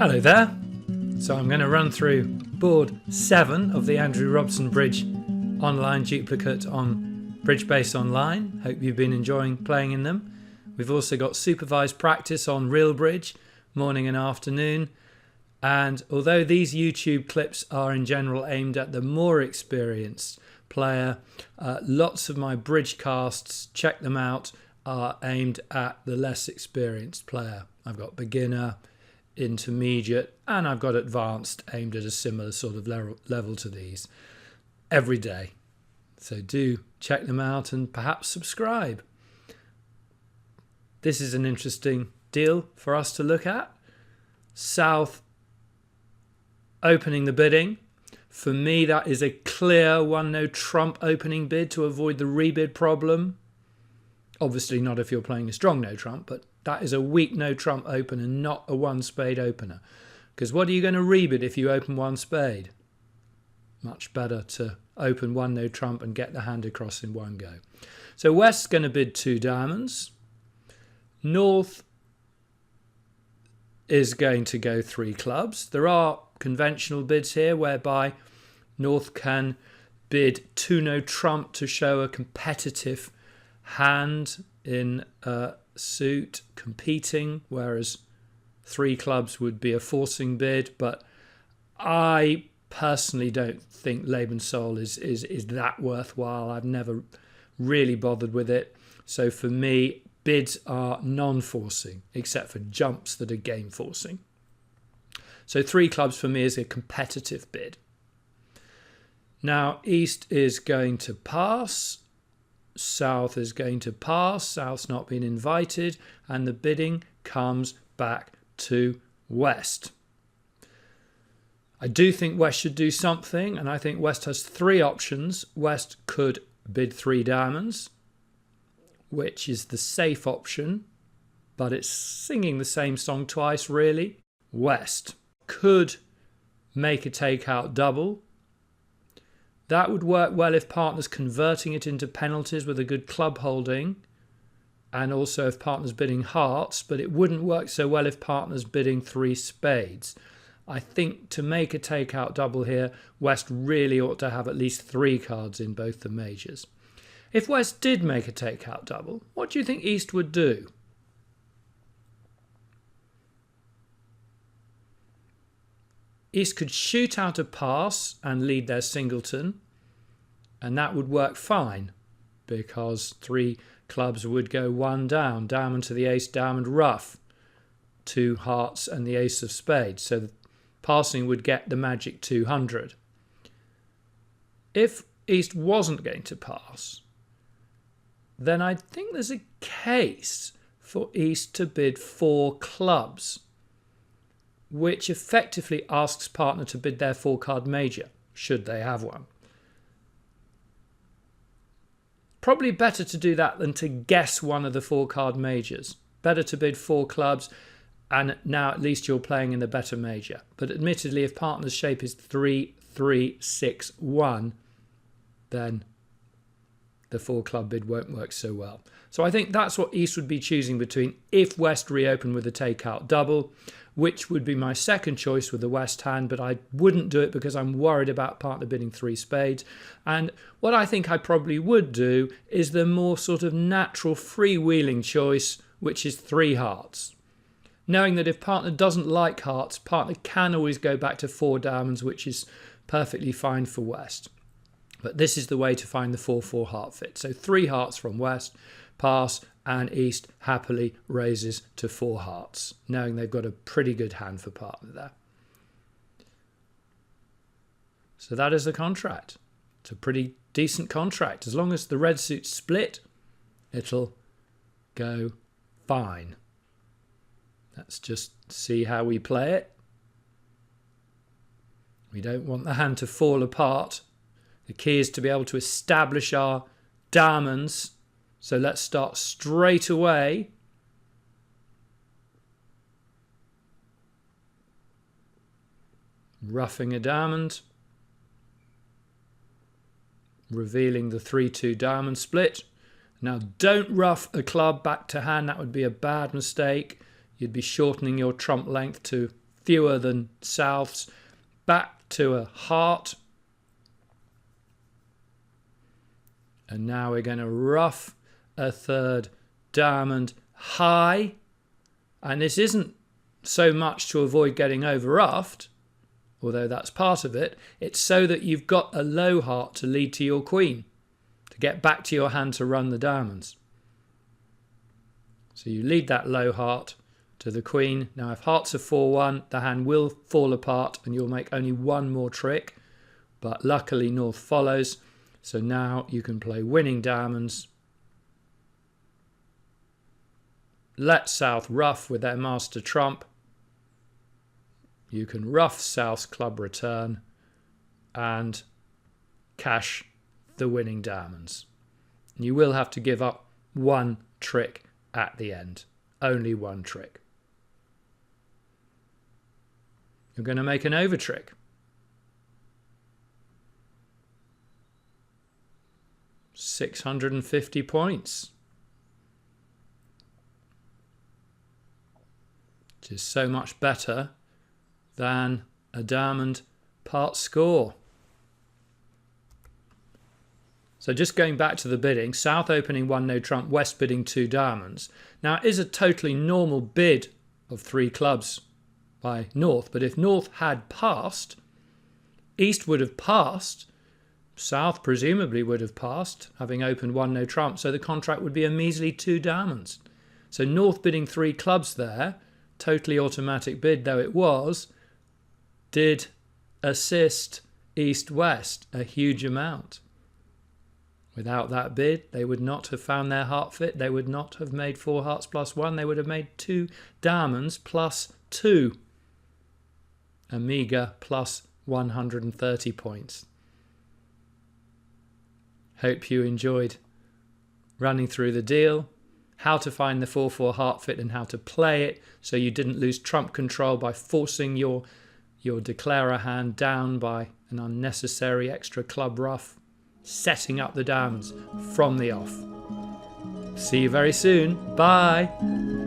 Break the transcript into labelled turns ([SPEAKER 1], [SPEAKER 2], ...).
[SPEAKER 1] Hello there. So I'm going to run through board 7 of the Andrew Robson Bridge online duplicate on Bridgebase Online. Hope you've been enjoying playing in them. We've also got supervised practice on real bridge, morning and afternoon. And although these YouTube clips are in general aimed at the more experienced player, lots of my bridge casts, check them out, are aimed at the less experienced player. I've got beginner, intermediate, and I've got advanced aimed at a similar sort of level to these every day. So do check them out and perhaps subscribe. This is an interesting deal for us to look at. South opening the bidding. For me, that is a clear no trump opening bid to avoid the rebid problem. Obviously not if you're playing a strong no trump, but that is a weak no trump opener, not a one spade opener. Because what are you going to rebid if you open one spade? Much better to open one no trump and get the hand across in one go. So West's going to bid 2 diamonds. North is going to go 3 clubs. There are conventional bids here whereby North can bid 2 no trump to show a competitive hand in a suit competing, whereas 3 clubs would be a forcing bid. But I personally don't think Lebenssoul is that worthwhile. I've never really bothered with it. So for me, bids are non-forcing except for jumps that are game forcing. So 3 clubs for me is a competitive bid. Now East is going to pass. South is going to pass. South's not been invited, and the bidding comes back to West. I do think West should do something, and I think West has 3 options. West could bid 3 diamonds, which is the safe option, but it's singing the same song twice really. West could make a takeout double. That would work well if partners converting it into penalties with a good club holding, and also if partners bidding hearts, but it wouldn't work so well if partners bidding 3 spades. I think to make a takeout double here, West really ought to have at least 3 cards in both the majors. If West did make a takeout double, what do you think East would do? East could shoot out a pass and lead their singleton, and that would work fine because 3 clubs would go 1 down, diamond to the ace, diamond ruff, 2 hearts and the ace of spades. So the passing would get the magic 200. If East wasn't going to pass, then I think there's a case for East to bid 4 clubs, which effectively asks partner to bid their 4-card major, should they have one. Probably better to do that than to guess one of the 4-card majors. Better to bid 4 clubs, and now at least you're playing in the better major. But admittedly, if partner's shape is 3-3-6-1, then the 4-club bid won't work so well. So I think that's what East would be choosing between if West reopened with a takeout double, which would be my second choice with the West hand, but I wouldn't do it because I'm worried about partner bidding 3 spades. And what I think I probably would do is the more sort of natural freewheeling choice, which is 3 hearts. Knowing that if partner doesn't like hearts, partner can always go back to 4 diamonds, which is perfectly fine for West. But this is the way to find the 4-4 heart fit. So 3 hearts from West, pass, and East happily raises to 4 hearts, knowing they've got a pretty good hand for partner there. So that is the contract. It's a pretty decent contract. As long as the red suit's split, it'll go fine. Let's just see how we play it. We don't want the hand to fall apart. The key is to be able to establish our diamonds. So let's start straight away. Roughing a diamond. Revealing the 3-2 diamond split. Now don't rough a club back to hand. That would be a bad mistake. You'd be shortening your trump length to fewer than South's. Back to a heart. And now we're going to ruff a third diamond high. And this isn't so much to avoid getting over ruffed, although that's part of it. It's so that you've got a low heart to lead to your queen, to get back to your hand to run the diamonds. So you lead that low heart to the queen. Now if hearts are 4-1, the hand will fall apart and you'll make only one more trick. But luckily North follows. So now you can play winning diamonds. Let South ruff with their master trump. You can ruff South's club return and cash the winning diamonds. You will have to give up one trick at the end. Only one trick. You're going to make an over trick. £650 points. Which is so much better than a diamond part score. So just going back to the bidding, South opening 1 no trump, West bidding 2 diamonds. Now it is a totally normal bid of 3 clubs by North, but if North had passed, East would have passed, South presumably would have passed, having opened 1 no trump, so the contract would be a measly 2 diamonds. So North bidding 3 clubs there, totally automatic bid though it was, did assist East-West a huge amount. Without that bid, they would not have found their heart fit. They would not have made 4 hearts plus 1. They would have made 2 diamonds plus 2. A meagre plus 130 points. Hope you enjoyed running through the deal, how to find the 4-4 heart fit and how to play it so you didn't lose trump control by forcing your declarer hand down by an unnecessary extra club ruff, setting up the diamonds from the off. See you very soon. Bye.